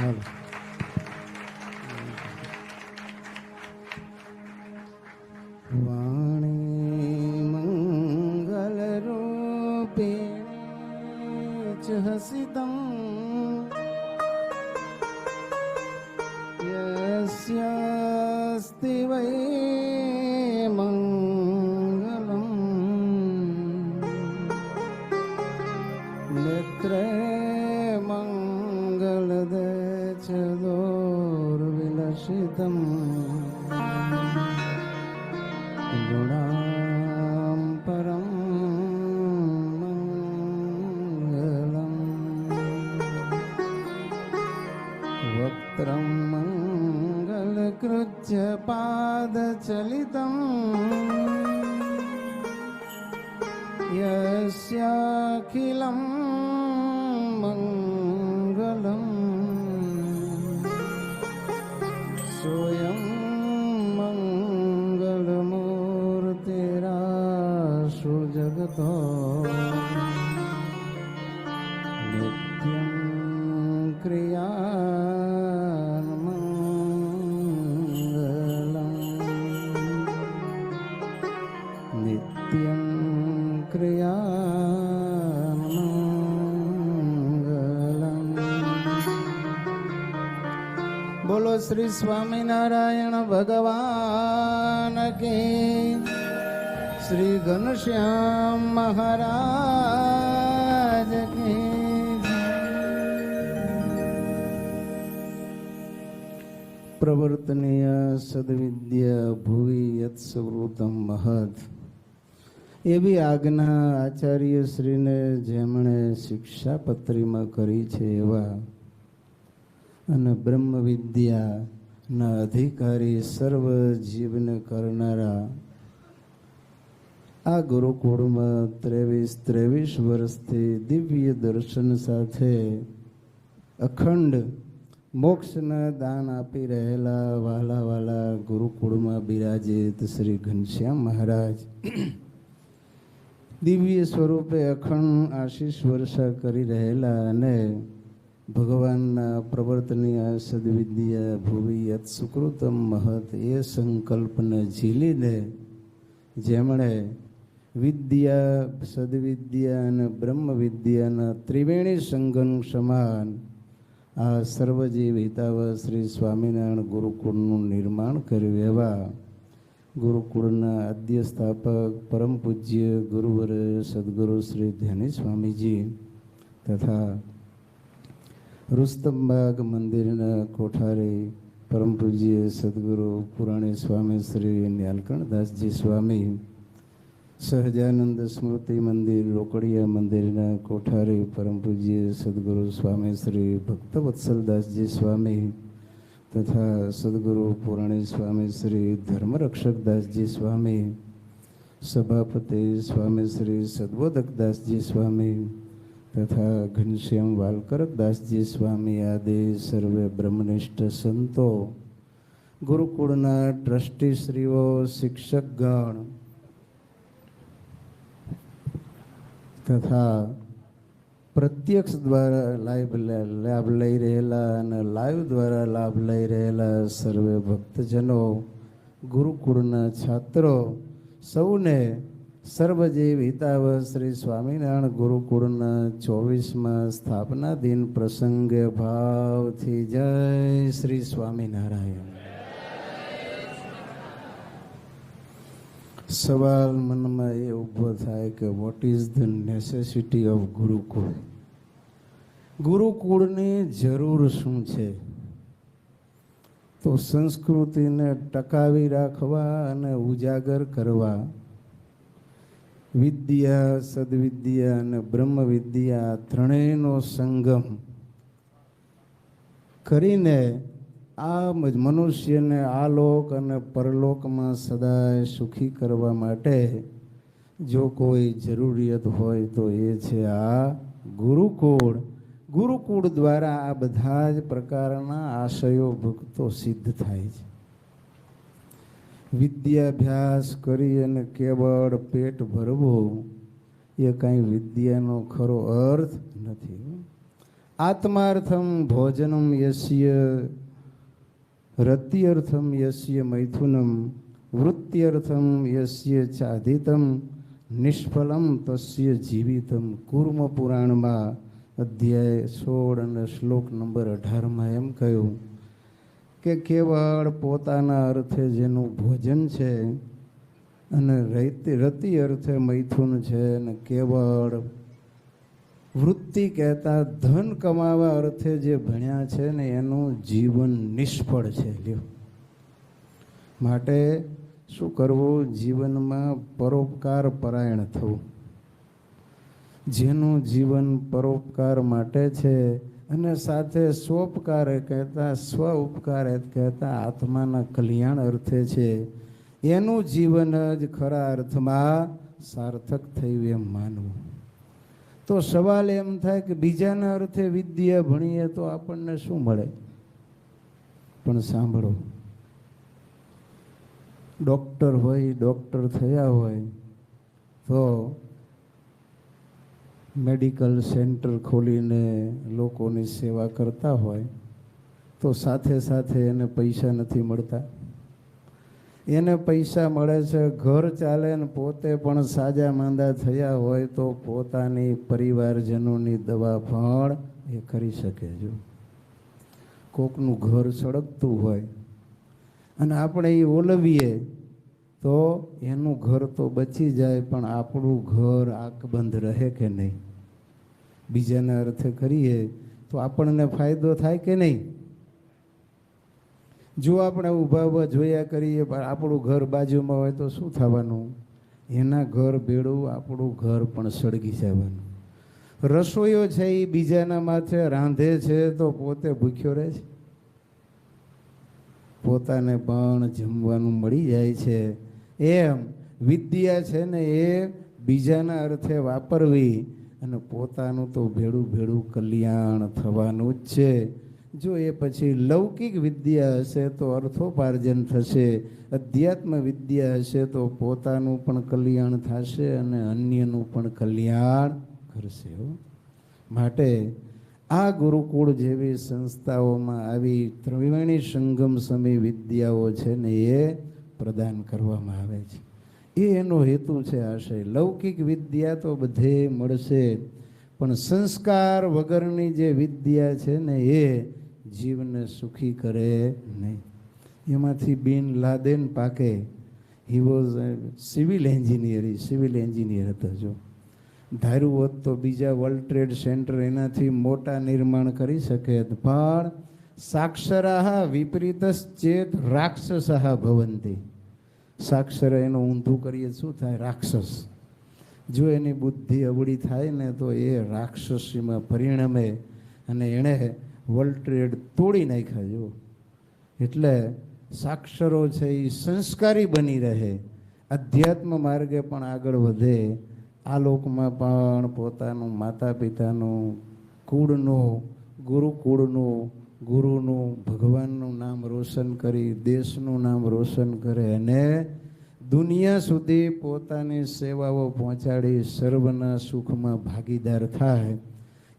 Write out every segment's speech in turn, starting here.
હાલો. વાણી મંગલ રૂપિણી ચ હસિતં યસ્યાસ્તિ વૈ મંગલં નેત્રે મંગલદચદોર્વિલસિતં ગુણાં પરં મંગલં વક્त्रं મંગલકૃત્ય પાદચલિतं યસ્યાખિલં મંગલં સોયં મંગલમૂર્તિરાશુ જગતો નિત્યં ક્રિયાન્મંગલં નિત્યં ક્રિયાન્મંગલં. બોલો શ્રી સ્વામિનારાયણ ભગવાન કી, શ્રી ઘનશ્યામ મહારાજ કી. પ્રવર્તનીય સદવિદ્યા ભુવિ યત્સવૃતમ મહદ, એવી આજ્ઞા આચાર્ય શ્રીને જેમણે શિક્ષાપત્રીમાં કરી છે એવા અને બ્રહ્મ વિદ્યાના અધિકારી સર્વ જીવને કરનારા આ ગુરુકુળમાં 23 વર્ષથી દિવ્ય દર્શન સાથે અખંડ મોક્ષના દાન આપી રહેલા વાલા વાલા ગુરુકુળમાં બિરાજિત શ્રી ઘનશ્યામ મહારાજ દિવ્ય સ્વરૂપે અખંડ આશીષ વર્ષા કરી રહેલા અને ભગવાનના પ્રવર્તનીય સદવિદ્યા ભુવિ યત સુકૃતમ મહત એ સંકલ્પને ઝીલીને જેમણે વિદ્યા સદવિદ્યા અને બ્રહ્મ વિદ્યાના ત્રિવેણી સંગમ સમાન આ સર્વજીવ હિતાવ શ્રી સ્વામિનારાયણ ગુરુકુળનું નિર્માણ કર્યું એવા ગુરુકુળના આદ્ય સ્થાપક પરમ પૂજ્ય ગુરુવર સદગુરુ શ્રી ધ્યાની સ્વામીજી તથા રુસ્તમબાગ મંદિરના કોઠારી પરમ પૂજ્ય સદગુરુ પુરાણી સ્વામી શ્રી ન્યાલકણદાસજી સ્વામી, સહજાનંદ સ્મૃતિ મંદિર રોકડિયા મંદિરના કોઠારી પરમ પૂજ્ય સદગુરુ સ્વામી શ્રી ભક્તવત્સલદાસજી સ્વામી તથા સદગુરુ પુરાણી સ્વામી શ્રી ધર્મરક્ષકદાસજી સ્વામી, સભાપતિ સ્વામી શ્રી સદબોધકદાસજી સ્વામી તથા ઘનશ્યામ વાલકરકદાસજી સ્વામી આદિ સર્વે બ્રહ્મનિષ્ઠ સંતો, ગુરુકુળના ટ્રસ્ટીશ્રીઓ, શિક્ષકગણ તથા પ્રત્યક્ષ દ્વારા લાભ લઈ રહેલા અને લાઈવ દ્વારા લાભ લઈ રહેલા સર્વે ભક્તજનો, ગુરુકુળના છાત્રો સૌને સર્વજીવ હિતાવ શ્રી સ્વામિનારાયણ ગુરુકુળના 24મા સ્થાપના દિન પ્રસંગે ભાવથી જય શ્રી સ્વામિનારાયણ. સવાલ મનમાં એ ઊભો થાય કે what is the necessity of gurukul? ગુરુકુળની જરૂર શું છે? તો સંસ્કૃતિને ટકાવી રાખવા અને ઉજાગર કરવા વિદ્યા, સદવિદ્યા અને બ્રહ્મ વિદ્યા ત્રણેયનો સંગમ કરીને આ મનુષ્યને આ લોક અને પરલોકમાં સદાય સુખી કરવા માટે જો કોઈ જરૂરિયાત હોય તો એ છે આ ગુરુકુળ. ગુરુકુળ દ્વારા આ બધા જ પ્રકારના આશયો ભક્તો સિદ્ધ થાય છે. વિદ્યાભ્યાસ કરી અને કેવળ પેટ ભરવું એ કાંઈ વિદ્યાનો ખરો અર્થ નથી. આત્માર્થમ ભોજનમ યસ્ય રત્યર્થમ યસ્ય મૈથુનમ વૃત્યર્થમ યસ્ય ચાધિતમ નિષ્ફલમ તસ્ય જીવિતમ. કુર્મ પુરાણમાં અધ્યાય 16 અને શ્લોક નંબર 18 એમ કહ્યું કે કેવળ પોતાના અર્થે જેનું ભોજન છે અને રતિ અર્થે મૈથુન છે, અને કેવળ વૃત્તિ કહેતા ધન કમાવા અર્થે જે ભણ્યા છે ને એનું જીવન નિષ્ફળ છે. લ્યો, માટે શું કરવું? જીવનમાં પરોપકાર પરાયણ થવું. જેનું જીવન પરોપકાર માટે છે અને સાથે સ્વોપકાર કહેતા સ્વ ઉપકાર કહેતા આત્માના કલ્યાણ અર્થે છે, એનું જીવન જ ખરા અર્થમાં સાર્થક થયું એમ માનવું. તો સવાલ એમ થાય કે બીજાના અર્થે વિદ્યા ભણીએ તો આપણને શું મળે? પણ સાંભળો, ડૉક્ટર હોય, ડૉક્ટર થયા હોય તો મેડિકલ સેન્ટર ખોલીને લોકોની સેવા કરતા હોય તો સાથે સાથે એને પૈસા નથી મળતા. એને પૈસા મળે છે, ઘર ચાલે ને પોતે પણ સાજા માંદા થયા હોય તો પોતાની પરિવારજનોની દવા પણ એ કરી શકે. જો કોકનું ઘર સળગતું હોય અને આપણે એ ઓલવીએ તો એનું ઘર તો બચી જાય, પણ આપણું ઘર આંખબંધ રહે કે નહીં? બીજાના અર્થે કરીએ તો આપણને ફાયદો થાય કે નહીં? જો આપણે ઊભા ઊભા જોયા કરીએ પણ આપણું ઘર બાજુમાં હોય તો શું થવાનું? એના ઘર ભેળું આપણું ઘર પણ સળગી જવાનું. રસોઈયો છે એ બીજાના માથે રાંધે છે તો પોતે ભૂખ્યો રહે છે, પોતાને પણ જમવાનું મળી જાય છે. એમ વિદ્યા છે ને એ બીજાના અર્થે વાપરવી અને પોતાનું તો ભેળું ભેળું કલ્યાણ થવાનું જ છે. જો એ પછી લૌકિક વિદ્યા હશે તો અર્થોપાર્જન થશે, અધ્યાત્મ વિદ્યા હશે તો પોતાનું પણ કલ્યાણ થશે અને અન્યનું પણ કલ્યાણ કરશે. માટે આ ગુરુકુળ જેવી સંસ્થાઓમાં આવી ત્રિવેણી સંગમ સમય વિદ્યાઓ છે ને એ પ્રદાન કરવામાં આવે છે. એ એનો હેતુ છે, આશય. લૌકિક વિદ્યા તો બધે મળશે, પણ સંસ્કાર વગરની જે વિદ્યા છે ને એ જીવને સુખી કરે નહીં. એમાંથી બિન લાદેન પાકે. હી વોઝ સિવિલ એન્જિનિયર હતો. જો ધાર્યું હોત તો બીજા વર્લ્ડ ટ્રેડ સેન્ટર એનાથી મોટા નિર્માણ કરી શકે, પણ સાક્ષરાહ વિપરીતશ્ચેત રાક્ષસઃ ભવંતિ. સાક્ષર એનું ઊંધું કરીએ શું થાય? રાક્ષસ. જો એની બુદ્ધિ અવળી થાય ને તો એ રાક્ષસીમાં પરિણમે અને એણે વર્લ્ડ ટ્રેડ તોડી નાખ્યા. જો એટલે સાક્ષરો છે એ સંસ્કારી બની રહે, અધ્યાત્મ માર્ગે પણ આગળ વધે, આ લોકમાં પણ પોતાનું માતા પિતાનું કુળનું, ગુરુકુળનું, ગુરુનું, ભગવાનનું નામ રોશન કરી દેશનું નામ રોશન કરે અને દુનિયા સુધી પોતાની સેવાઓ પહોંચાડી સર્વના સુખમાં ભાગીદાર થાય.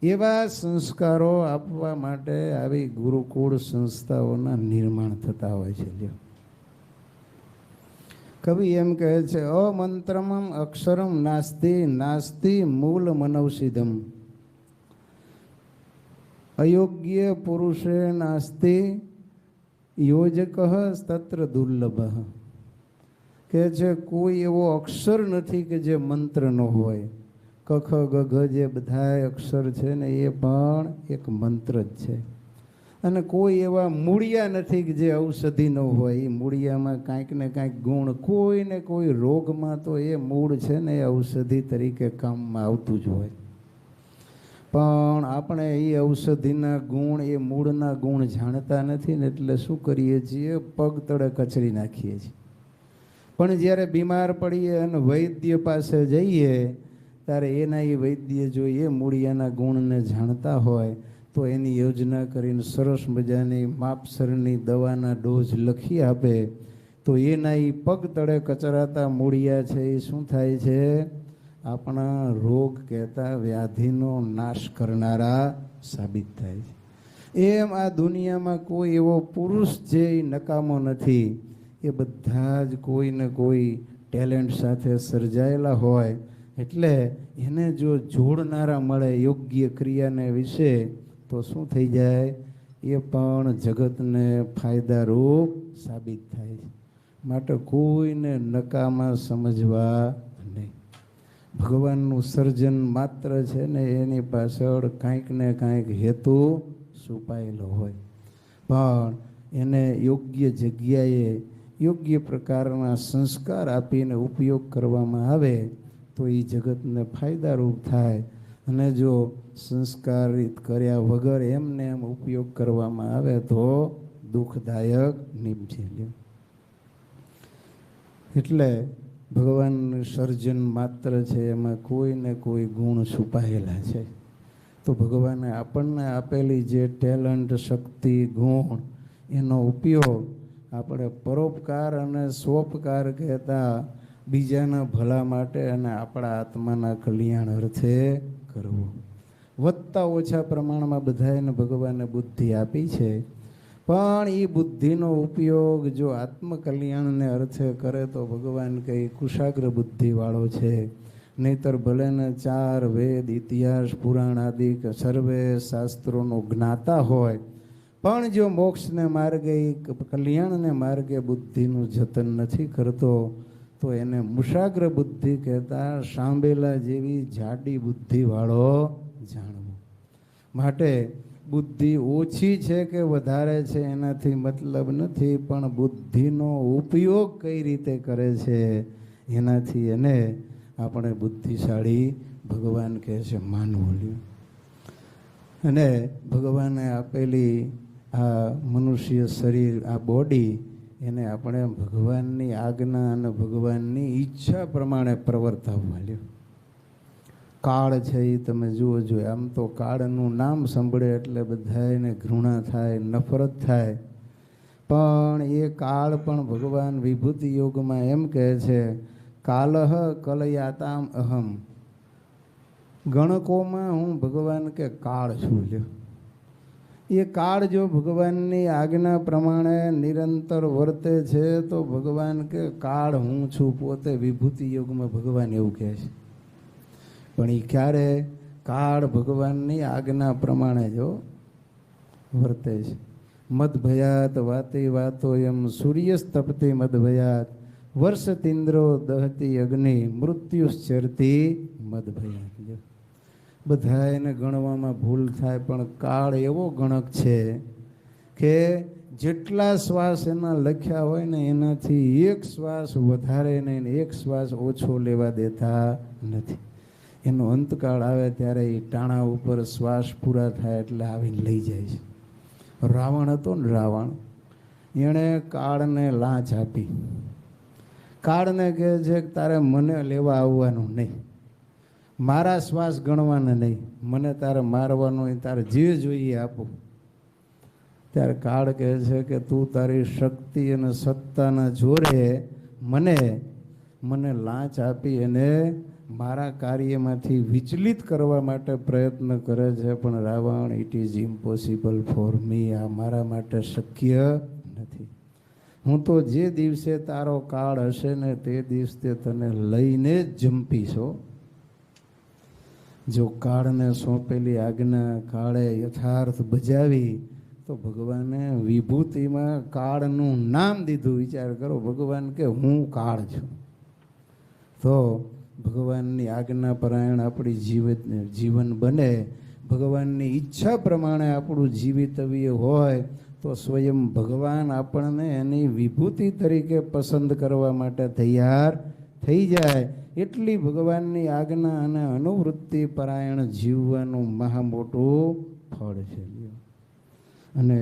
એવા સંસ્કારો આપવા માટે આવી ગુરુકુળ સંસ્થાઓના નિર્માણ થતા હોય છે. કવિ એમ કહે છે, અમંત્રમ અક્ષરમ નાસ્તિ નાસ્તિ મૂલ મનવસિદમ અયોગ્ય પુરુષે નાસ્તિ યોજક તત્ર દુર્લભ. કે છે કોઈ એવો અક્ષર નથી કે જે મંત્ર ન હોય. કખ ગઘ જે બધા અક્ષર છે ને એ પણ એક મંત્ર જ છે. અને કોઈ એવા મૂળિયા નથી કે જે ઔષધિ ન હોય. એ મૂળિયામાં કાંઈક ને કાંઈક ગુણ, કોઈ ને કોઈ રોગમાં તો એ મૂળ છે ને એ ઔષધિ તરીકે કામમાં આવતું જ હોય. પણ આપણે એ ઔષધિના ગુણ, એ મૂળના ગુણ જાણતા નથી ને એટલે શું કરીએ છીએ? પગ તળે કચરી નાખીએ છીએ. પણ જ્યારે બીમાર પડીએ અને વૈદ્ય પાસે જઈએ ત્યારે એના એ વૈદ્ય જો એ મૂળિયાના ગુણને જાણતા હોય તો એની યોજના કરીને સરસ મજાની માપસરની દવાના ડોઝ લખી આપે તો એના એ પગ તળે કચરાતા મૂળિયા છે એ શું થાય છે? આપણા રોગ કહેતા વ્યાધિનો નાશ કરનારા સાબિત થાય છે. એમ આ દુનિયામાં કોઈ એવો પુરુષ જે નકામો નથી. એ બધા જ કોઈને કોઈ ટેલેન્ટ સાથે સર્જાયેલા હોય. એટલે એને જો જોડનારા મળે યોગ્ય ક્રિયાને વિશે તો શું થઈ જાય? એ પણ જગતને ફાયદારૂપ સાબિત થાય છે. માટે કોઈને નકામા સમજવા નહીં. ભગવાનનું સર્જન માત્ર છે ને એની પાછળ કાંઈક ને કાંઈક હેતુ છુપાયેલો હોય. પણ એને યોગ્ય જગ્યાએ યોગ્ય પ્રકારના સંસ્કાર આપીને ઉપયોગ કરવામાં આવે તો એ જગતને ફાયદારૂપ થાય. અને જો સંસ્કારિત કર્યા વગર એમને એમ ઉપયોગ કરવામાં આવે તો દુઃખદાયક નીપજે. એટલે ભગવાનનું સર્જન માત્ર છે, એમાં કોઈને કોઈ ગુણ છુપાયેલા છે. તો ભગવાને આપણને આપેલી જે ટેલેન્ટ, શક્તિ, ગુણ, એનો ઉપયોગ આપણે પરોપકાર અને સ્વોપકાર કહેતા બીજાના ભલા માટે અને આપણા આત્માના કલ્યાણ અર્થે કરવો. વધતા ઓછા પ્રમાણમાં બધાને ભગવાને બુદ્ધિ આપી છે. પણ એ બુદ્ધિનો ઉપયોગ જો આત્મકલ્યાણને અર્થે કરે તો ભગવાન કંઈ કુશાગ્ર બુદ્ધિવાળો છે. નહીતર ભલેને 4 વેદ, ઇતિહાસ, પુરાણ આદિ સર્વે શાસ્ત્રોનો જ્ઞાતા હોય, પણ જો મોક્ષને માર્ગે, કલ્યાણને માર્ગે બુદ્ધિનું જતન નથી કરતો તો એને મુશાગ્ર બુદ્ધિ કહેતા સાંભેલા જેવી જાડી બુદ્ધિવાળો જાણવો. માટે બુદ્ધિ ઓછી છે કે વધારે છે એનાથી મતલબ નથી, પણ બુદ્ધિનો ઉપયોગ કઈ રીતે કરે છે એનાથી એને આપણે બુદ્ધિશાળી ભગવાન કહે છે માનવું. અને ભગવાને આપેલી આ મનુષ્ય શરીર, આ બોડી, એને આપણે ભગવાનની આજ્ઞા અને ભગવાનની ઈચ્છા પ્રમાણે પ્રવર્તાવવા લ્યો. કાળ છે એ તમે જુઓ જોઈએ. આમ તો કાળનું નામ સાંભળે એટલે બધાને ઘૃણા થાય, નફરત થાય. પણ એ કાળ પણ ભગવાન વિભૂતિ યોગમાં એમ કહે છે, કાલહ કલયાતામ અહમ. ગણકોમાં હું ભગવાન કે કાળ છું લ્યો. એ કાળ જો ભગવાનની આજ્ઞા પ્રમાણે નિરંતર વર્તે છે તો ભગવાન કે કાળ હું છું પોતે. વિભૂતિ યોગમાં ભગવાન એવું કહે છે. પણ એ ક્યારે? કાળ ભગવાનની આજ્ઞા પ્રમાણે જો વર્તે છે. મદભયાત વાતે વાતો એમ સૂર્યસ્તપતિ મદભયાત વર્ષતિન્દ્રો દહતી અગ્નિ મૃત્યુશ્ચરતી મદભયાત. બધા એને ગણવામાં ભૂલ થાય, પણ કાળ એવો ગણક છે કે જેટલા શ્વાસ એના લખ્યા હોય ને એનાથી એક શ્વાસ વધારે નહીં, એક શ્વાસ ઓછો લેવા દેતા નથી. એનો અંતકાળ આવે ત્યારે એ ટાણા ઉપર શ્વાસ પૂરા થાય એટલે આવીને લઈ જાય છે. રાવણ હતો ને, રાવણ, એણે કાળને લાંચ આપી. કાળને કહે છે કે તારે મને લેવા આવવાનું નહીં, મારા શ્વાસ ગણવાના નહીં, મને તારે મારવાનો, તારે જે જોઈએ આપો. ત્યારે કાળ કહે છે કે તું તારી શક્તિ અને સત્તાના જોરે મને લાંચ આપી અને મારા કાર્યમાંથી વિચલિત કરવા માટે પ્રયત્ન કરે છે. પણ Ravan, it is impossible for me. આ મારા માટે શક્ય નથી. હું તો જે દિવસે તારો કાળ હશે ને તે દિવસે તને લઈને જ જંપીશો. જો કાળને સોંપેલી આજ્ઞા કાળે યથાર્થ બજાવી તો ભગવાને વિભૂતિમાં કાળનું નામ દીધું. વિચાર કરો, ભગવાન કે હું કાળ છું. તો ભગવાનની આજ્ઞા પરાયણ આપણી જીવન બને, ભગવાનની ઈચ્છા પ્રમાણે આપણું જીવિતવ્ય હોય તો સ્વયં ભગવાન આપણને એની વિભૂતિ તરીકે પસંદ કરવા માટે તૈયાર થઈ જાય. એટલી ભગવાનની આજ્ઞા અને અનુવૃત્તિ પરાયણ જીવવાનું મહા મોટું ફળ છે. અને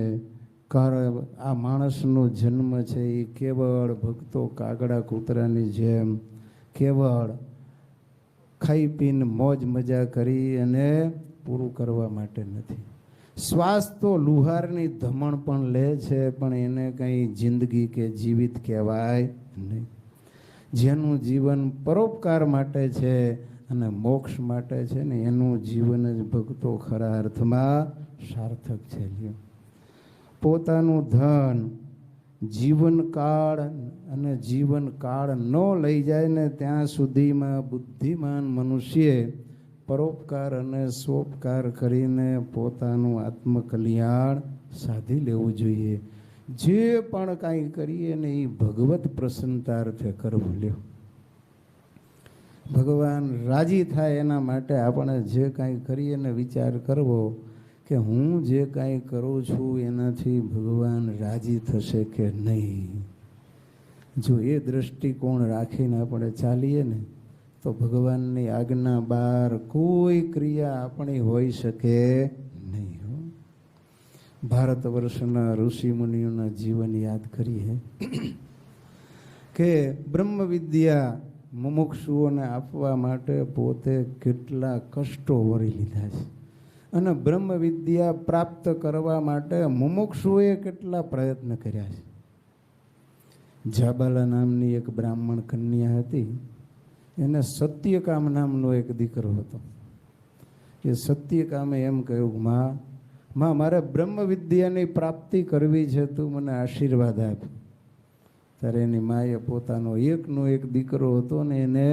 આ માણસનો જન્મ છે એ કેવળ ભક્તો કાગડા કૂતરાની જેમ કેવળ ખાઈ પીને મોજ મજા કરી અને પૂરું કરવા માટે નથી. શ્વાસ તો લુહારની ધમણ પણ લે છે, પણ એને કંઈ જિંદગી કે જીવિત કહેવાય નહીં. જેનું જીવન પરોપકાર માટે છે અને મોક્ષ માટે છે ને એનું જીવન જ ભક્તો ખરા અર્થમાં સાર્થક છે. લ્યો, પોતાનું ધન જીવનકાળ અને જીવનકાળ ન લઈ જાય ને ત્યાં સુધીમાં બુદ્ધિમાન મનુષ્યે પરોપકાર અને સ્વોપકાર કરીને પોતાનું આત્મકલ્યાણ સાધી લેવું જોઈએ. જે પણ કાંઈ કરીએ ને એ ભગવત પ્રસન્નતાર્થે કરવું. લ્યો, ભગવાન રાજી થાય એના માટે આપણે જે કાંઈ કરીએ ને વિચાર કરવો કે હું જે કાંઈ કરું છું એનાથી ભગવાન રાજી થશે કે નહીં. જો એ દૃષ્ટિકોણ રાખીને આપણે ચાલીએ ને તો ભગવાનની આજ્ઞા બહાર કોઈ ક્રિયા આપણી હોઈ શકે નહીં. ભારત વર્ષના ઋષિ મુનિઓના જીવન યાદ કરીએ કે બ્રહ્મ વિદ્યા મુમુક્ષુઓને આપવા માટે પોતે કેટલા કષ્ટો વરી લીધા છે અને બ્રહ્મ વિદ્યા પ્રાપ્ત કરવા માટે મુમુક્ષુએ કેટલા પ્રયત્ન કર્યા છે. જાબાલા નામની એક બ્રાહ્મણ કન્યા હતી. એને સત્યકામ નામનો એક દીકરો હતો. એ સત્યકામે એમ કહ્યું, માં મારે બ્રહ્મ વિદ્યાની પ્રાપ્તિ કરવી છે, તું મને આશીર્વાદ આપ. ત્યારે એની માએ પોતાનો એકનો એક દીકરો હતો ને એને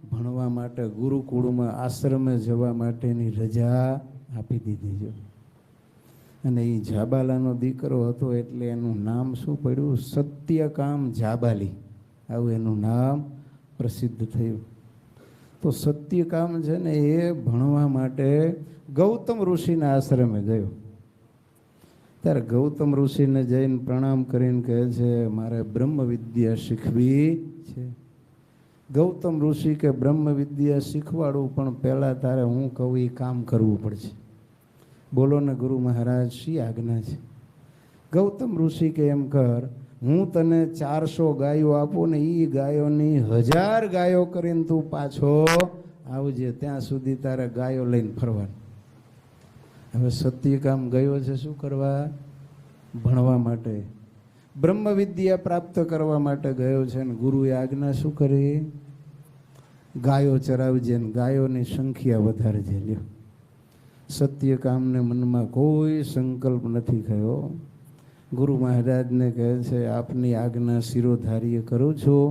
ભણવા માટે ગુરુકુળમાં આશ્રમે જવા માટેની રજા આપી દીધી છે. અને એ જાબાલાનો દીકરો હતો એટલે એનું નામ શું પડ્યું? સત્યકામ જાબાલી. આવું એનું નામ પ્રસિદ્ધ થયું. તો સત્યકામ છે ને એ ભણવા માટે ગૌતમ ઋષિના આશ્રમે ગયો. ત્યારે ગૌતમ ઋષિને જઈને પ્રણામ કરીને કહે છે, મારે બ્રહ્મ વિદ્યા શીખવી છે. ગૌતમ ઋષિ કે બ્રહ્મ વિદ્યા શીખવાડું, પણ પહેલાં તારે હું કહું એ કામ કરવું પડશે. બોલો ને ગુરુ મહારાજ, શી આજ્ઞા છે? ગૌતમ ઋષિ કે એમ કર, હું તને 400 ગાયો આપું ને એ ગાયોની 1000 ગાયો કરીને તું પાછો આવજે, ત્યાં સુધી તારે ગાયો લઈને ફરવાનું. હવે સત્યકામ ગયો છે શું કરવા? ભણવા માટે, બ્રહ્મ વિદ્યા પ્રાપ્ત કરવા માટે ગયો છે. ને ગુરુએ આજ્ઞા શું કરી? ગાયો ચરાવજે ને ગાયોની સંખ્યા વધારજે. લ્યો, સત્યકામને મનમાં કોઈ સંકલ્પ નથી થયો. ગુરુ મહારાજને કહે છે, આપની આજ્ઞા શિરોધાર્ય કરું છું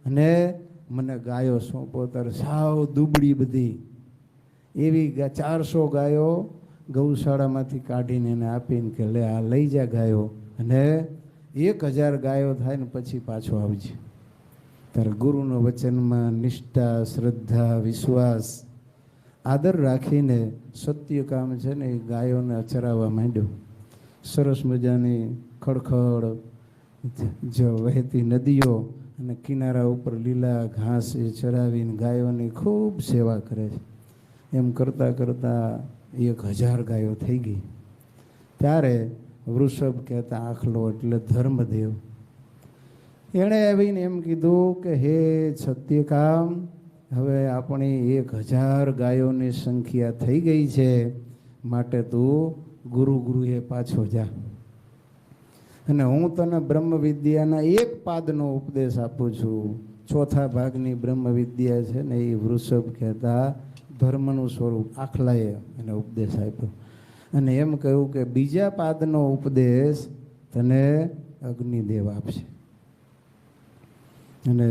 અને મને ગાયો સોંપો. ત્યારે સાવ દુબળી બધી એવી 400 ગાયો ગૌશાળામાંથી કાઢીને એને આપીને કે લે આ લઈ જા ગાયો, અને 1000 ગાયો થાય ને પછી પાછો આવજે. ત્યારે ગુરુના વચનમાં નિષ્ઠા, શ્રદ્ધા, વિશ્વાસ, આદર રાખીને સત્યકામ છે ને એ ગાયોને ચરાવવા માંડ્યો. સરસ મજાની ખડખડ વહેતી નદીઓ અને કિનારા ઉપર લીલા ઘાસ એ ચરાવીને ગાયોની ખૂબ સેવા કરે છે. એમ કરતાં કરતાં 1000 ગાયો થઈ ગઈ. ત્યારે વૃષભ કહેતા આખલો એટલે ધર્મદેવ, એણે આવીને એમ કીધું કે હે સત્યકામ, હવે આપણી 1000 ગાયોની સંખ્યા થઈ ગઈ છે, માટે તું ગુરુએ પાછો જા અને હું તને બ્રહ્મ વિદ્યાના 1 પાદનો ઉપદેશ આપું છું. 4થા ભાગની બ્રહ્મ વિદ્યા છે ને એ વૃષભ કહેતા ધર્મનું સ્વરૂપ આખલાએ એને ઉપદેશ આપ્યો. અને એમ કહ્યું કે બીજા પાદનો ઉપદેશ તને અગ્નિદેવ આપશે. અને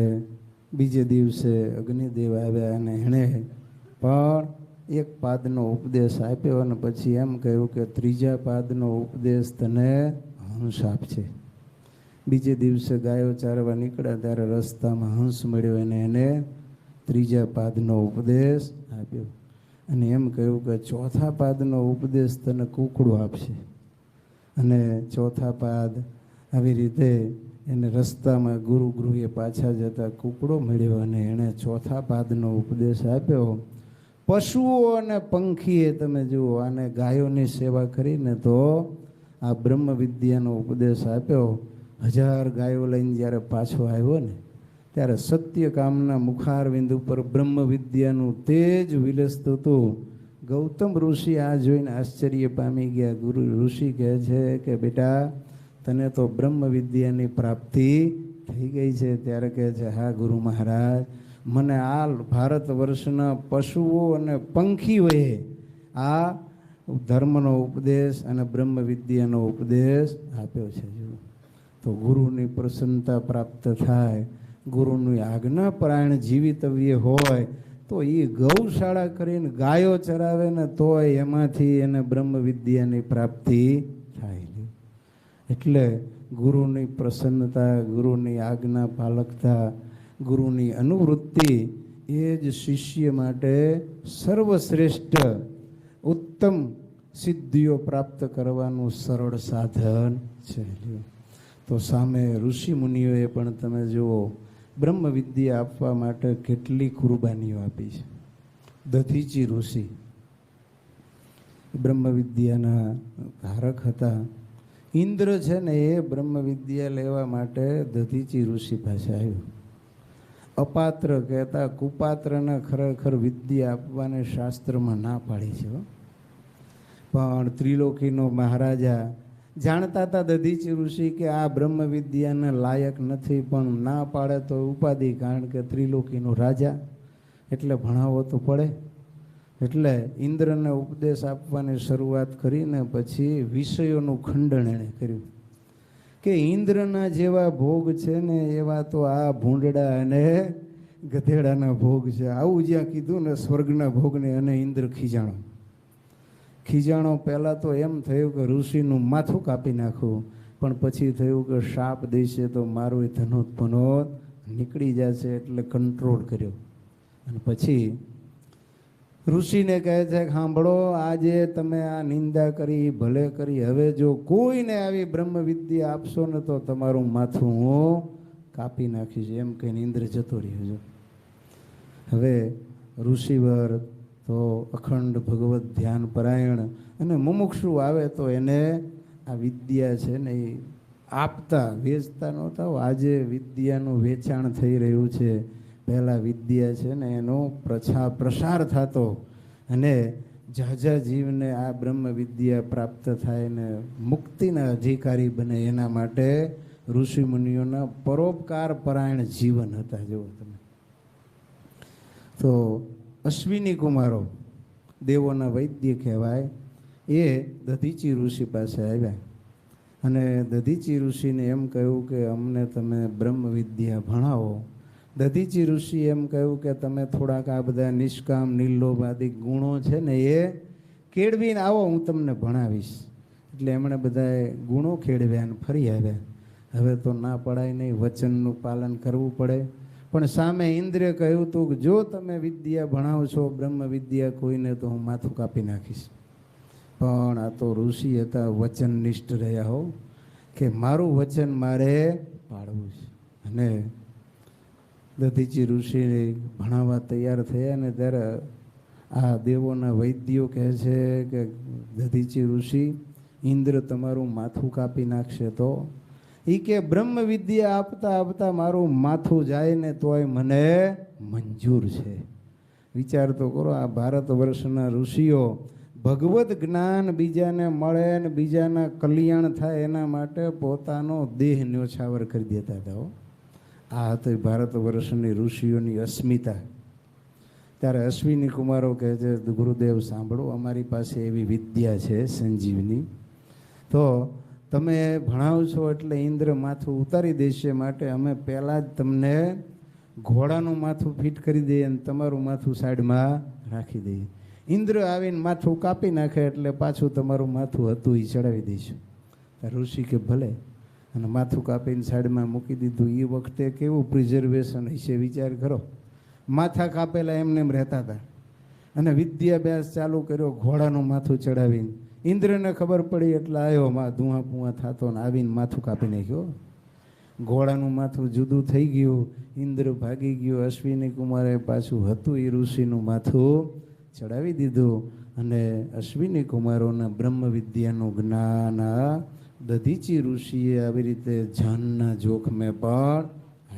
બીજે દિવસે અગ્નિદેવ આવ્યા અને એણે પણ 1 પાદનો ઉપદેશ આપ્યો. અને પછી એમ કહ્યું કે 3જા પાદનો ઉપદેશ તને હંસ આપશે. બીજે દિવસે ગાયો ચારવા નીકળ્યા ત્યારે રસ્તામાં હંસ મળ્યો અને એને 3જા પાદનો ઉપદેશ આપ્યો. અને એમ કહ્યું કે 4થા પાદનો ઉપદેશ તને કૂકડું આપશે. અને 4થા પાદ આવી રીતે એને રસ્તામાં ગુરુએ પાછા જતા કૂકડો મળ્યો અને એણે 4થા પાદનો ઉપદેશ આપ્યો. પશુઓ અને પંખીએ તમે જુઓ આને ગાયોની સેવા કરીને તો આ બ્રહ્મ વિદ્યાનો ઉપદેશ આપ્યો. 1000 ગાયો લઈને જ્યારે પાછો આવ્યો ને ત્યારે સત્યકામના મુખારવિંદ ઉપર બ્રહ્મ વિદ્યાનું તેજ વિલસતું હતું. ગૌતમ ઋષિ આ જોઈને આશ્ચર્ય પામી ગયા. ગુરુ ઋષિ કહે છે કે બેટા, તને તો બ્રહ્મ વિદ્યાની પ્રાપ્તિ થઈ ગઈ છે. ત્યારે કહે છે, હા ગુરુ મહારાજ, મને આ ભારત વર્ષના પશુઓ અને પંખીઓએ આ ધર્મનો ઉપદેશ અને બ્રહ્મ વિદ્યાનો ઉપદેશ આપ્યો છે. જો તો ગુરુની પ્રસન્નતા પ્રાપ્ત થાય, ગુરુની આજ્ઞાપરાયણ જીવિતવ્ય હોય તો એ ગૌશાળા કરીને ગાયો ચરાવે ને તોય એમાંથી એને બ્રહ્મ વિદ્યાની પ્રાપ્તિ થાય. એટલે ગુરુની પ્રસન્નતા, ગુરુની આજ્ઞા પાલકતા, ગુરુની અનુવૃત્તિ એ જ શિષ્ય માટે સર્વશ્રેષ્ઠ ઉત્તમ સિદ્ધિઓ પ્રાપ્ત કરવાનું સરળ સાધન છે. તો સામે ઋષિ મુનિઓએ પણ તમે જુઓ બ્રહ્મ વિદ્યા આપવા માટે કેટલી કુરબાનીઓ આપી છે. દધીચી ઋષિ બ્રહ્મ વિદ્યાના ધારક હતા. ઇન્દ્ર છે ને એ બ્રહ્મ વિદ્યા લેવા માટે દધીચી ઋષિ પાસે આવ્યો. અપાત્ર કહેતા કુપાત્રને ખરેખર વિદ્યા આપવાને શાસ્ત્રમાં ના પાડી છે. પણ ત્રિલોકીનો મહારાજા જાણતા હતા દધીચી ઋષિ કે આ બ્રહ્મ વિદ્યાને લાયક નથી, પણ ના પાડે તો ઉપાધિ, કારણ કે ત્રિલોકીનો રાજા એટલે ભણાવવો તો પડે. એટલે ઇન્દ્રને ઉપદેશ આપવાની શરૂઆત કરીને પછી વિષયોનું ખંડન એણે કર્યું કે ઇન્દ્રના જેવા ભોગ છે ને એવા તો આ ભૂંડડા અને ગધેડાના ભોગ છે. આવું જ્યાં કીધું ને સ્વર્ગના ભોગને, અને ઇન્દ્ર ખીજાણો. પહેલાં તો એમ થયું કે ઋષિનું માથું કાપી નાખવું, પણ પછી થયું કે શાપ દેશે તો મારું ધનોત નીકળી જશે, એટલે કંટ્રોલ કર્યો. અને પછી ઋષિને કહે છે કે સાંભળો, આજે તમે આ નિંદા કરી ભલે કરી, હવે જો કોઈને આવી બ્રહ્મ વિદ્યા આપશો ને તો તમારું માથું હું કાપી નાખીશ. એમ કહીને ઇન્દ્ર જતો રહ્યો. હવે ઋષિવર તો અખંડ ભગવત ધ્યાન પરાયણ અને મુમુક્ષુ આવે તો એને આ વિદ્યા છે ને એ આપતા, વેચતા નહોતા. આજે વિદ્યાનું વેચાણ થઈ રહ્યું છે. પહેલાં વિદ્યા છે ને એનો પ્રસાર થતો અને ઝાઝા જીવને આ બ્રહ્મ વિદ્યા પ્રાપ્ત થાય ને મુક્તિના અધિકારી બને, એના માટે ઋષિ મુનિઓના પરોપકાર પરાયણ જીવન હતા. જુઓ તમે તો અશ્વિની કુમારો દેવોના વૈદ્ય કહેવાય, એ દધીચી ઋષિ પાસે આવ્યા અને દધીચી ઋષિને એમ કહ્યું કે અમને તમે બ્રહ્મ વિદ્યા ભણાવો. દધીચી ઋષિ એમ કહ્યું કે તમે થોડાક આ બધા નિષ્કામ નિર્લોભાદિક ગુણો છે ને એ કેળવીને આવો, હું તમને ભણાવીશ. એટલે એમણે બધાએ ગુણો કેળવ્યા અને ફરી આવ્યા. હવે તો ના પડાય નહીં, વચનનું પાલન કરવું પડે. પણ સામે ઇન્દ્રે કહ્યું હતું કે જો તમે વિદ્યા ભણાવશો બ્રહ્મ વિદ્યા કોઈને તો હું માથું કાપી નાખીશ. પણ આ તો ઋષિ હતા, વચનનિષ્ઠ રહ્યા હો, કે મારું વચન મારે પાળવું છે. અને દધીચી ઋષિ ભણાવવા તૈયાર થયા ને ત્યારે આ દેવોના વૈદ્યો કહે છે કે દધીચી ઋષિ, ઇન્દ્ર તમારું માથું કાપી નાખશે તો એ કે બ્રહ્મ વિદ્યા આપતા આપતા મારું માથું જાય ને તોય મને મંજૂર છે. વિચાર તો કરો, આ ભારત વર્ષના ઋષિઓ ભગવત જ્ઞાન બીજાને મળે ને બીજાના કલ્યાણ થાય એના માટે પોતાનો દેહ ન્યોછાવર કરી દેતા હતા. આ હતી ભારત વર્ષની ઋષિઓની અસ્મિતા. ત્યારે અશ્વિની કુમારો કહે છે ગુરુદેવ સાંભળો, અમારી પાસે એવી વિદ્યા છે સંજીવની, તો તમે ભણાવશો એટલે ઇન્દ્ર માથું ઉતારી દેશે, માટે અમે પહેલાં જ તમને ઘોડાનું માથું ફિટ કરી દઈએ અને તમારું માથું સાઈડમાં રાખી દઈએ. ઇન્દ્ર આવીને માથું કાપી નાખે એટલે પાછું તમારું માથું હતું એ ચડાવી દઈશું. ઋષિ કે ભલે, અને માથું કાપીને સાઈડમાં મૂકી દીધું. એ વખતે કેવું પ્રિઝર્વેશન હશે વિચાર કરો. માથા કાપેલા એમને એમ રહેતા હતા અને વિદ્યાભ્યાસ ચાલુ કર્યો ઘોડાનું માથું ચડાવીને. ઇન્દ્રને ખબર પડી એટલે આવ્યો, માં ધુઆ પુઆ થતો ને આવીને માથું કાપી નાખ્યો. ઘોડાનું માથું જુદું થઈ ગયું, ઇન્દ્ર ભાગી ગયો. અશ્વિની કુમારે પાછું હતું એ ઋષિનું માથું ચડાવી દીધું અને અશ્વિની કુમારોના બ્રહ્મ વિદ્યાનું જ્ઞાન દધીચી ઋષિએ આવી રીતે જાનના જોખમે પણ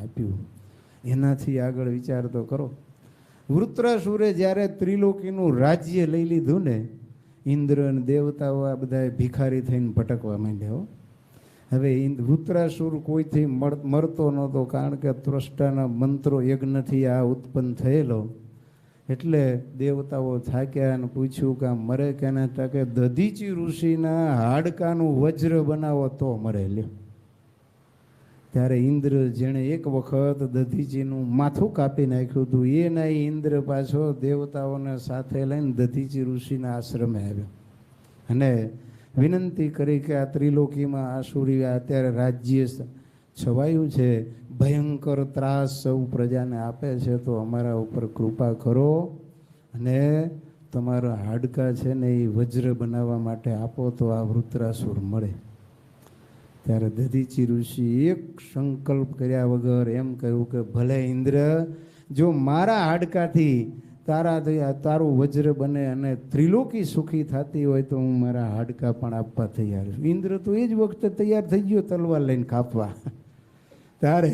આપ્યું. એનાથી આગળ વિચાર તો કરો, વૃત્રાસુરે જ્યારે ત્રિલોકીનું રાજ્ય લઈ લીધું ને, ઇન્દ્ર અને દેવતાઓ આ બધા ભિખારી થઈને ભટકવા માંડ્યા. હવે વૃત્રાસુર કોઈથી મરતો નહોતો, કારણ કે ત્રષ્ટાના મંત્રો યજ્ઞથી આ ઉત્પન્ન થયેલો. એટલે દેવતાઓ થાક્યા અને પૂછ્યું કે આ મરે કે ના? કે દધીચી ઋષિના હાડકાનું વજ્ર બનાવો તો મરે. લ્યો, ત્યારે ઇન્દ્ર જેણે એક વખત દધીચીનું માથું કાપી નાખ્યું હતું, એ નહીં ઇન્દ્ર પાછો દેવતાઓને સાથે લઈને દધીચી ઋષિના આશ્રમે આવ્યો અને વિનંતી કરી કે આ ત્રિલોકીમાં આસુરી અત્યારે રાજ્ય છવાયું છે, ભયંકર ત્રાસ સૌ પ્રજાને આપે છે, તો અમારા ઉપર કૃપા કરો અને તમારા હાડકા છે ને એ વજ્ર બનાવવા માટે આપો તો આ વૃત્રાસુર મળે. ત્યારે દધીચી ઋષિ એક સંકલ્પ કર્યા વગર એમ કહ્યું કે ભલે ઇન્દ્ર, જો મારા હાડકાથી તારું વજ્ર બને અને ત્રિલોકી સુખી થતી હોય તો હું મારા હાડકા પણ આપવા તૈયાર છું. ઇન્દ્ર તો એ જ વખતે તૈયાર થઈ ગયો તલવાર લઈને કાપવા. ત્યારે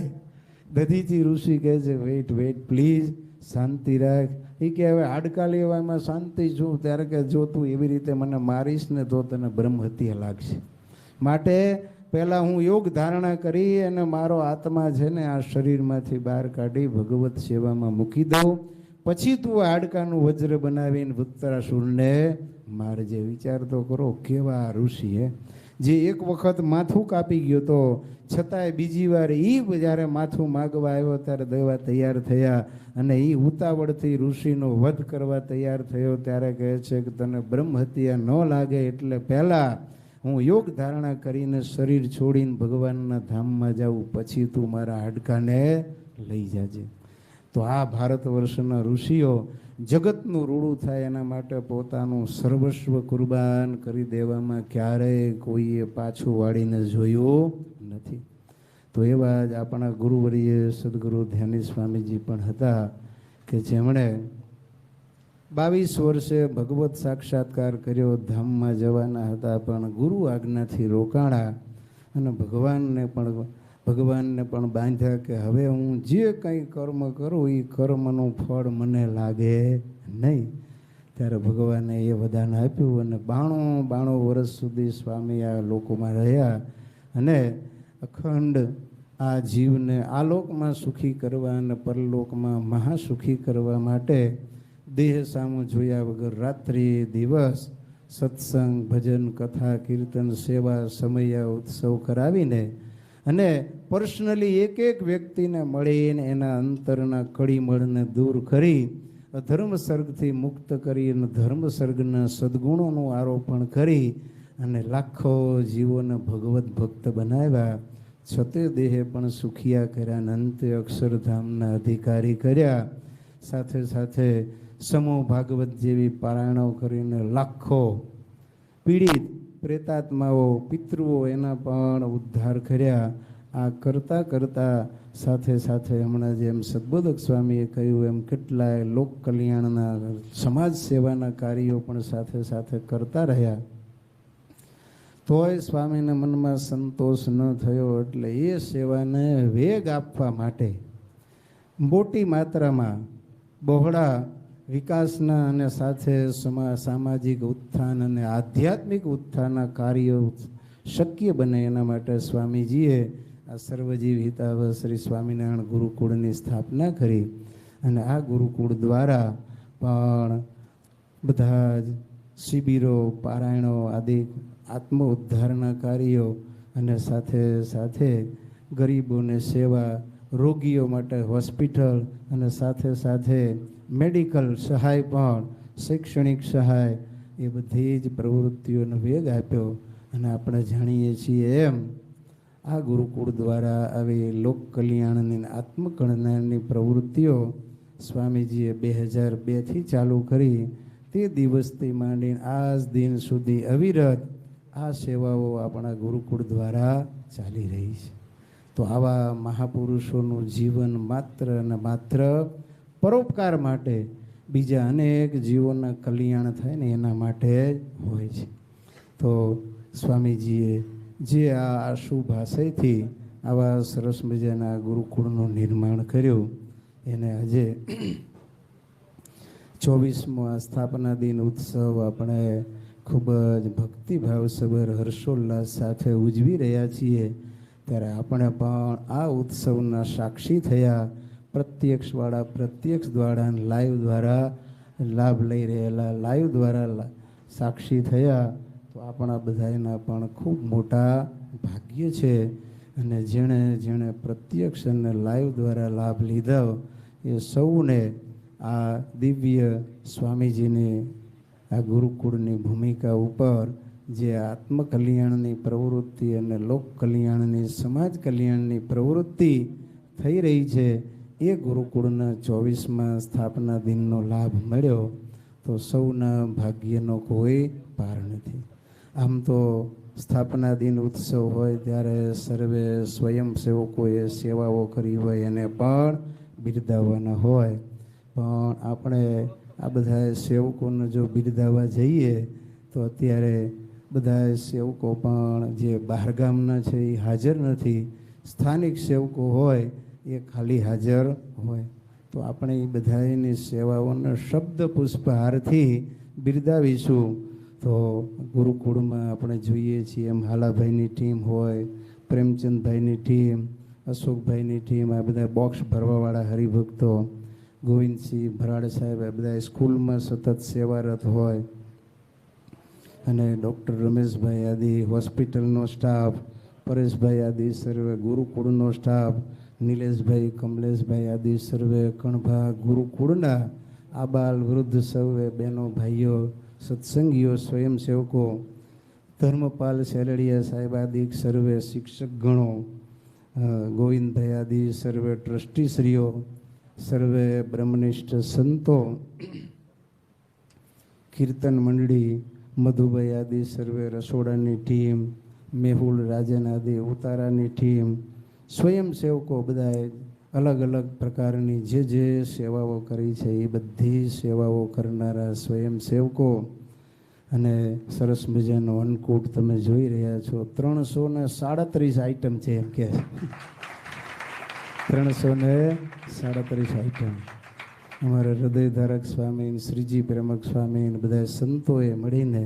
દધીચી ઋષિ કહે છે, વેઇટ પ્લીઝ, શાંતિ રાખ. એ કે હવે હાડકા લેવામાં શાંતિ છું. ત્યારે કે જો તું એવી રીતે મને મારીશ ને તો તને બ્રહ્મ હત્યા લાગશે. માટે પહેલાં હું યોગ ધારણા કરી અને મારો આત્મા છે ને આ શરીરમાંથી બહાર કાઢી ભગવત સેવામાં મૂકી દઉં, પછી તું હાડકાનું વજ્ર બનાવીને વૃત્રાસુરને મારજે. વિચાર તો કરો કેવા ઋષિ હે, જે એક વખત માથું કાપી ગયો તો છતાંય બીજી વાર એ જ્યારે માથું માગવા આવ્યો ત્યારે દેવા તૈયાર થયા અને એ ઉતાવળથી ઋષિનો વધ કરવા તૈયાર થયો. ત્યારે કહે છે કે તને બ્રહ્મ હત્યા ન લાગે એટલે પહેલાં હું યોગ ધારણા કરીને શરીર છોડીને ભગવાનના ધામમાં જાઉં, પછી તું મારા હાડકાને લઈ જાજે. તો આ ભારત વર્ષના ઋષિઓ જગતનું રૂડું થાય એના માટે પોતાનું સર્વસ્વ કુરબાન કરી દેવામાં ક્યારેય કોઈએ પાછું વાળીને જોયું નથી. તો એવા જ આપણા ગુરુવર્ય સદગુરુ ધ્યાની સ્વામીજી પણ હતા કે જેમણે 22 વર્ષે ભગવત સાક્ષાત્કાર કર્યો, ધામમાં જવાના હતા પણ ગુરુ આજ્ઞાથી રોકાણા અને ભગવાનને પણ બાંધ્યા કે હવે હું જે કંઈ કર્મ કરું એ કર્મનું ફળ મને લાગે નહીં. ત્યારે ભગવાને એ વરદાન આપ્યું અને 92 વર્ષ સુધી સ્વામી આ લોકોમાં રહ્યા અને અખંડ આ જીવને આ લોકમાં સુખી કરવા અને પરલોકમાં મહાસુખી કરવા માટે દેહ સામું જોયા વગર રાત્રિ દિવસ સત્સંગ, ભજન, કથા, કીર્તન, સેવા, સમયા ઉત્સવ કરાવીને અને પર્સનલી એક વ્યક્તિને મળીને એના અંતરના કડીમળને દૂર કરી અધર્મ સર્ગથી મુક્ત કરી અને ધર્મ સર્ગના સદગુણોનું આરોપણ કરી અને લાખો જીવોને ભગવત ભક્ત બનાવ્યા. છતે દેહે પણ સુખિયા કર્યા અને અંતે અક્ષરધામના અધિકારી કર્યા. સાથે સાથે સમૂહ ભાગવત જેવી પારાયણો કરીને લાખો પીડિત પ્રેતાત્માઓ, પિતૃઓ એના પણ ઉદ્ધાર કર્યા. આ કરતાં સાથે સાથે હમણાં જેમ સદબોધક સ્વામીએ કહ્યું એમ કેટલાય લોક કલ્યાણના સમાજ સેવાના કાર્યો પણ સાથે સાથે કરતા રહ્યા. તોય સ્વામીને મનમાં સંતોષ ન થયો એટલે એ સેવાને વેગ આપવા માટે મોટી માત્રામાં બહોળા વિકાસના અને સાથે સામાજિક ઉત્થાન અને આધ્યાત્મિક ઉત્થાનના કાર્યો શક્ય બને એના માટે સ્વામીજીએ આ સર્વજીવ હિતાવ શ્રી સ્વામિનારાયણ ગુરુકુળની સ્થાપના કરી અને આ ગુરુકુળ દ્વારા પણ બધા જ શિબિરો, પારાયણો આદિ આત્મ ઉદ્ધારના કાર્યો અને સાથે સાથે ગરીબોને સેવા, રોગીઓ માટે હોસ્પિટલ અને સાથે સાથે મેડિકલ સહાય પણ, શૈક્ષણિક સહાય, એ બધી જ પ્રવૃત્તિઓનો વેગ આપ્યો. અને આપણે જાણીએ છીએ એમ આ ગુરુકુળ દ્વારા આવી લોક કલ્યાણની આત્મકલ્યાણની પ્રવૃત્તિઓ સ્વામીજીએ 2002થી ચાલુ કરી. તે દિવસથી માંડીને આજ દિન સુધી અવિરત આ સેવાઓ આપણા ગુરુકુળ દ્વારા ચાલી રહી છે. તો આવા મહાપુરુષોનું જીવન માત્ર અને માત્ર પરોપકાર માટે, બીજા અનેક જીવોના કલ્યાણ થાય ને એના માટે હોય છે. તો સ્વામીજીએ જે આ શુભ આશયથી આવા સરસ મજાના ગુરુકુળનું નિર્માણ કર્યું એને આજે 24મો સ્થાપના દિન ઉત્સવ આપણે ખૂબ જ ભક્તિભાવસભર હર્ષોલ્લાસ સાથે ઉજવી રહ્યા છીએ, ત્યારે આપણે પણ આ ઉત્સવના સાક્ષી થયા, પ્રત્યક્ષવાળા પ્રત્યક્ષ દ્વારા, લાઈવ દ્વારા લાભ લઈ રહેલા લાઈવ દ્વારા સાક્ષી થયા. તો આપણા બધાના પણ ખૂબ મોટા ભાગ્ય છે. અને જેણે જેણે પ્રત્યક્ષ અને લાઈવ દ્વારા લાભ લીધો એ સૌને આ દિવ્ય સ્વામીજીની આ ગુરુકુળની ભૂમિકા ઉપર જે આત્મકલ્યાણની પ્રવૃત્તિ અને લોક કલ્યાણની, સમાજ કલ્યાણની પ્રવૃત્તિ થઈ રહી છે, એ ગુરુકુળના 24મા સ્થાપના દિનનો લાભ મળ્યો તો સૌના ભાગ્યનો કોઈ પાર નથી. આમ તો સ્થાપના દિન ઉત્સવ હોય ત્યારે સર્વે સ્વયંસેવકોએ સેવાઓ કરી હોય એને પણ બિરદાવવાના હોય, પણ આપણે આ બધા સેવકોને જો બિરદાવવા જઈએ તો અત્યારે બધા સેવકો પણ જે બહારગામના છે એ હાજર નથી, સ્થાનિક સેવકો હોય એ ખાલી હાજર હોય. તો આપણે એ બધાની સેવાઓને શબ્દ પુષ્પહારથી બિરદાવીશું. તો ગુરુકુળમાં આપણે જોઈએ છીએ એમ હાલાભાઈની ટીમ હોય, પ્રેમચંદભાઈની ટીમ, અશોકભાઈની ટીમ, આ બધા બોક્સ ભરવાવાળા હરિભક્તો, ગોવિંદસિંહ ભરાડ સાહેબ, આ બધા સ્કૂલમાં સતત સેવારત હોય, અને ડૉક્ટર રમેશભાઈ આદિ, હોસ્પિટલનો સ્ટાફ, પરેશભાઈ આદિ સર્વે, ગુરુકુળનો સ્ટાફ, નિલેશભાઈ, કમલેશભાઈ આદિ સર્વે, કણભા ગુરુકુળના આબાલ વૃદ્ધ સર્વે બહેનો ભાઈઓ, સત્સંગીઓ, સ્વયંસેવકો, ધર્મપાલ સેલડિયા સાહેબ આદિ સર્વે, શિક્ષક ગણો, ગોવિંદભાઈ આદિ સર્વે, ટ્રસ્ટીશ્રીઓ, સર્વે બ્રહ્મનિષ્ઠ સંતો, કીર્તન મંડળી, મધુભાઈ આદિ સર્વે, રસોડાની ટીમ, મેહુલ રાજન આદિ ઉતારાની ટીમ, સ્વયંસેવકો બધાએ અલગ અલગ પ્રકારની જે સેવાઓ કરી છે એ બધી સેવાઓ કરનારા સ્વયંસેવકો, અને સરસ મજાનો અન્નકૂટ તમે જોઈ રહ્યા છો. 337 આઈટમ છે એમ કે 337 આઈટમ અમારા હૃદયધારક સ્વામી, શ્રીજી પ્રેમક સ્વામી, બધા સંતોએ મળીને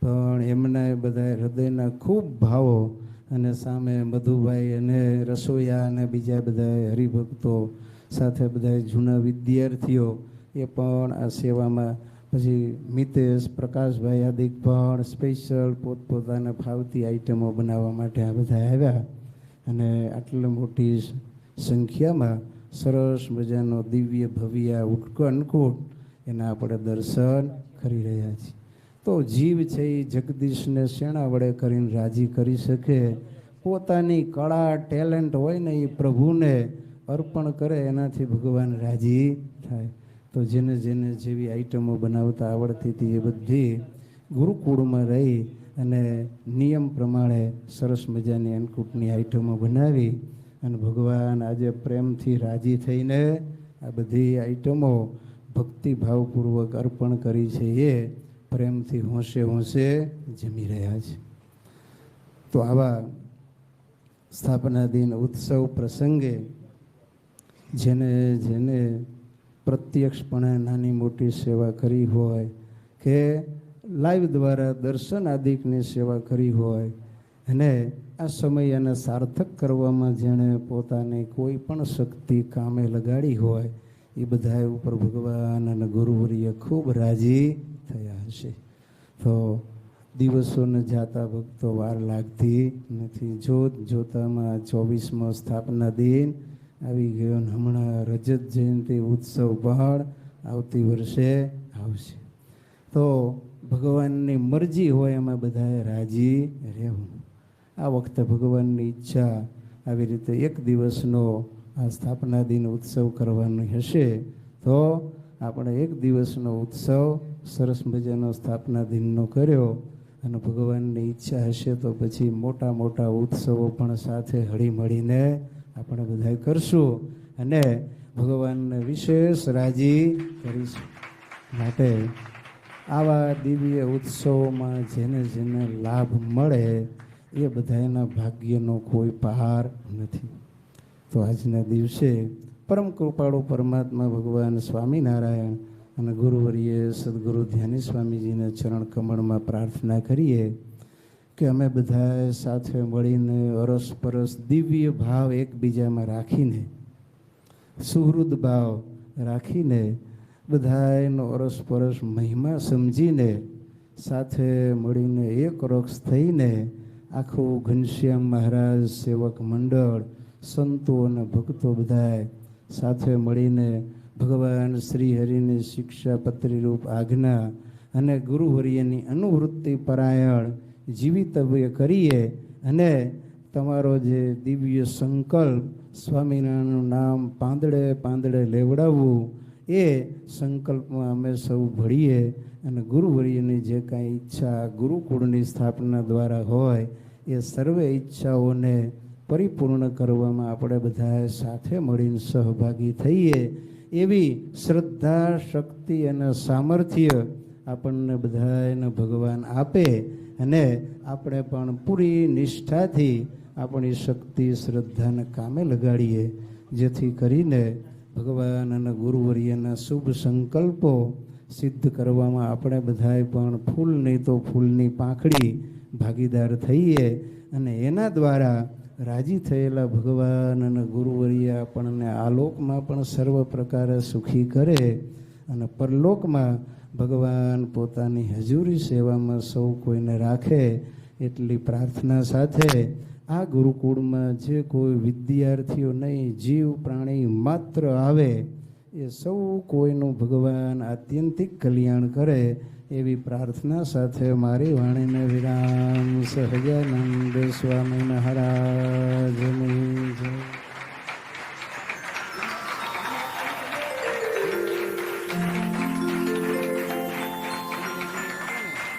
પણ એમના બધા હૃદયના ખૂબ ભાવો, અને સામે મધુભાઈ અને રસોઈયા અને બીજા બધા હરિભક્તો સાથે બધા જૂના વિદ્યાર્થીઓ એ પણ આ સેવામાં, પછી મિતેશ, પ્રકાશભાઈ આદિ પણ સ્પેશિયલ પોતપોતાને ફાવતી આઈટમો બનાવવા માટે આ બધા આવ્યા, અને આટલી મોટી સંખ્યામાં સરસ મજાનો દિવ્ય ભવ્ય અન્નકૂટ એના આપણે દર્શન કરી રહ્યા છીએ. તો જીવ છે એ જગદીશને શેણા વડે કરીને રાજી કરી શકે? પોતાની કળા, ટેલેન્ટ હોય ને એ પ્રભુને અર્પણ કરે, એનાથી ભગવાન રાજી થાય. તો જેને જેને જેવી આઈટમો બનાવતા આવડતી હતી એ બધી ગુરુકુળમાં રહી અને નિયમ પ્રમાણે સરસ મજાની અન્નકૂટની આઈટમો બનાવી, અને ભગવાન આજે પ્રેમથી રાજી થઈને આ બધી આઈટમો ભક્તિભાવપૂર્વક અર્પણ કરી છે, એ પ્રેમથી હોંશે હોંશે જમી રહ્યા છે. તો આવા સ્થાપના દિન ઉત્સવ પ્રસંગે જેને જેને પ્રત્યક્ષપણે નાની મોટી સેવા કરી હોય કે લાઈવ દ્વારા દર્શન આદિકની સેવા કરી હોય, અને આ સમયને સાર્થક કરવામાં જેણે પોતાની કોઈ પણ શક્તિ કામે લગાડી હોય એ બધા ઉપર ભગવાન અને ગુરુવર્ય ખૂબ રાજી થયા હશે. તો દિવસોને જાતા ભક્તો વાર લાગતી નથી. જોત જોતામાં 24મો સ્થાપના દિન આવી ગયો, ને હમણાં રજત જયંતિ ઉત્સવ પણ આવતી વર્ષે આવશે. તો ભગવાનની મરજી હોય એમાં બધાએ રાજી રહેવું. આ વખતે ભગવાનની ઈચ્છા આવી રીતે એક દિવસનો આ સ્થાપના દિન ઉત્સવ કરવાનો હશે, તો આપણે એક દિવસનો ઉત્સવ સરસ મજાનો સ્થાપના દિનનો કર્યો, અને ભગવાનની ઈચ્છા હશે તો પછી મોટા મોટા ઉત્સવો પણ સાથે હળી મળીને આપણે બધા કરશું, અને ભગવાનને વિશેષ રાજી કરીશું. માટે આવા દિવ્ય ઉત્સવોમાં જેને જેને લાભ મળે એ બધાના ભાગ્યનો કોઈ પાર નથી. તો આજના દિવસે પરમ કૃપાળુ પરમાત્મા ભગવાન સ્વામિનારાયણ અને ગુરુવર્ય સદગુરુ ધ્યાની સ્વામીજીને ચરણ કમળમાં પ્રાર્થના કરીએ કે અમે બધા સાથે મળીને અરસપરસ દિવ્ય ભાવ એકબીજામાં રાખીને, સુહૃદ ભાવ રાખીને, બધાનો અરસપરસ મહિમા સમજીને, સાથે મળીને એક રક્ષ થઈને આખું ઘનશ્યામ મહારાજ સેવક મંડળ, સંતો અને ભક્તો બધાએ સાથે મળીને ભગવાન શ્રી હરિની શિક્ષાપત્રી રૂપ આજ્ઞા અને ગુરુવર્યની અનુવૃત્તિ પરાયણ જીવિતવ્ય કરીએ અને તમારો જે દિવ્ય સંકલ્પ સ્વામિનારાયણનું નામ પાંદડે પાંદડે લેવડાવવું એ સંકલ્પમાં અમે સૌ ભળીએ અને ગુરુવર્યની જે કાંઈ ઈચ્છા ગુરુકુળની સ્થાપના દ્વારા હોય એ સર્વે ઈચ્છાઓને પરિપૂર્ણ કરવામાં આપણે બધા સાથે મળીને સહભાગી થઈએ એવી શ્રદ્ધા, શક્તિ અને સામર્થ્ય આપણને બધાને ભગવાન આપે અને આપણે પણ પૂરી નિષ્ઠાથી આપણી શક્તિ, શ્રદ્ધાને કામે લગાડીએ, જેથી કરીને ભગવાન અને ગુરુવર્યના શુભ સંકલ્પો સિદ્ધ કરવામાં આપણે બધાએ પણ ફૂલ નહીં તો ફૂલની પાંખડી ભાગીદાર થઈએ અને એના દ્વારા રાજી થયેલા ભગવાન અને ગુરુવર્ય આપણને આલોકમાં પણ સર્વ પ્રકારે સુખી કરે અને પરલોકમાં ભગવાન પોતાની હજુરી સેવામાં સૌ કોઈને રાખે એટલી પ્રાર્થના સાથે આ ગુરુકુળમાં જે કોઈ વિદ્યાર્થીઓ નહીં, જીવ પ્રાણી માત્ર આવે એ સૌ કોઈનું ભગવાન આત્યંતિક કલ્યાણ કરે એવી પ્રાર્થના સાથે મારી વાણીને વિરામ. સહજાનંદ સ્વામી મહારાજની